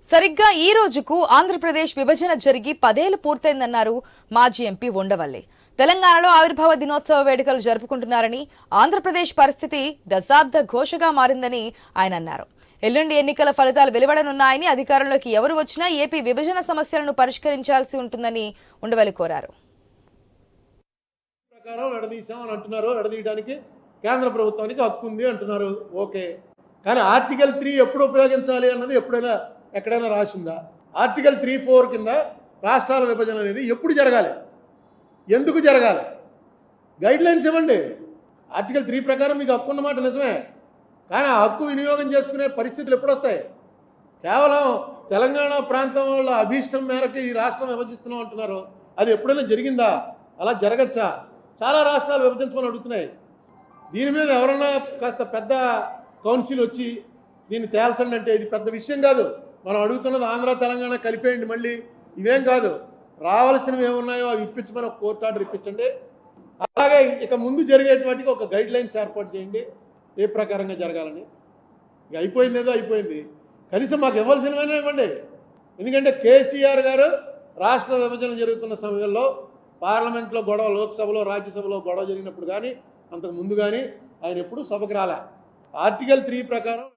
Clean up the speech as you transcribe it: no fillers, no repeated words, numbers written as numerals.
సరిగ్గా ఈ రోజుకు ఆంధ్రప్రదేశ్ విభజన జరిగి 10 ఏళ్లు పూర్తయిందన్నారు మాజీ ఎంపీ ఉండవల్లి. తెలంగాణలో ఆవిర్భావ దినోత్సవ వేడుకలు జరుపుకుంటున్నారని, ఆంధ్రప్రదేశ్ పరిస్థితి దశాబ్ద ఘోషగా మారిందని ఆయన అన్నారు. ఎల్లుండి ఎన్నికల ఫలితాలు వెలువడనున్నాయని, అధికారంలోకి ఎవరు వచ్చినా ఏపీ విభజన సమస్యలను పరిష్కరించాల్సి ఉంటుందని ఉండవల్లి కోరారు. కేంద్ర ప్రభుత్వానికి హక్కు ఉంది అంటున్నారు. ఓకే, కానీ ఆర్టికల్ 3 ఎప్పుడు ఉపయోగించాలి అన్నది ఎక్కడైనా రాసిందా? ఆర్టికల్ 3(4) కింద రాష్ట్రాల విభజన అనేది ఎప్పుడు జరగాలి, ఎందుకు జరగాలి? గైడ్ లైన్స్ ఇవ్వండి. ఆర్టికల్ 3 ప్రకారం మీకు హక్కు ఉన్నమాట నిజమే, కానీ ఆ హక్కు వినియోగం చేసుకునే పరిస్థితులు ఎప్పుడు వస్తాయి? కేవలం తెలంగాణ ప్రాంతం వాళ్ళ అభీష్టం మేరకు ఈ రాష్ట్రం విభజిస్తున్నాం అంటున్నారు. అది ఎప్పుడైనా జరిగిందా? అలా జరగచ్చా? చాలా రాష్ట్రాలు విభజించమని అడుగుతున్నాయి. దీని మీద ఎవరన్నా కాస్త పెద్ద కౌన్సిల్ వచ్చి దీన్ని తేల్చండి అంటే ఇది పెద్ద విషయం కాదు. మనం అడుగుతున్నది ఆంధ్ర తెలంగాణ కలిపేయండి, మళ్ళీ ఇవేం కాదు. రావాల్సినవి ఏమున్నాయో అవి ఇప్పించమని ఒక కోర్టు ఆర్డర్ ఇప్పించండి. అలాగే ఇక ముందు జరిగేటువంటికి ఒక గైడ్ లైన్స్ ఏర్పాటు చేయండి, ఏ ప్రకారంగా జరగాలని. ఇక అయిపోయింది ఏదో అయిపోయింది, కనీసం మాకు ఇవ్వాల్సినవైనా ఇవ్వండి. ఎందుకంటే కేసీఆర్ గారు రాష్ట్ర విభజన జరుగుతున్న సమయంలో పార్లమెంట్లో గొడవ, లోక్సభలో రాజ్యసభలో గొడవ జరిగినప్పుడు కానీ అంతకు ముందు కానీ ఆయన ఎప్పుడు సభకు రాలే. ఆర్టికల్ 3 ప్రకారం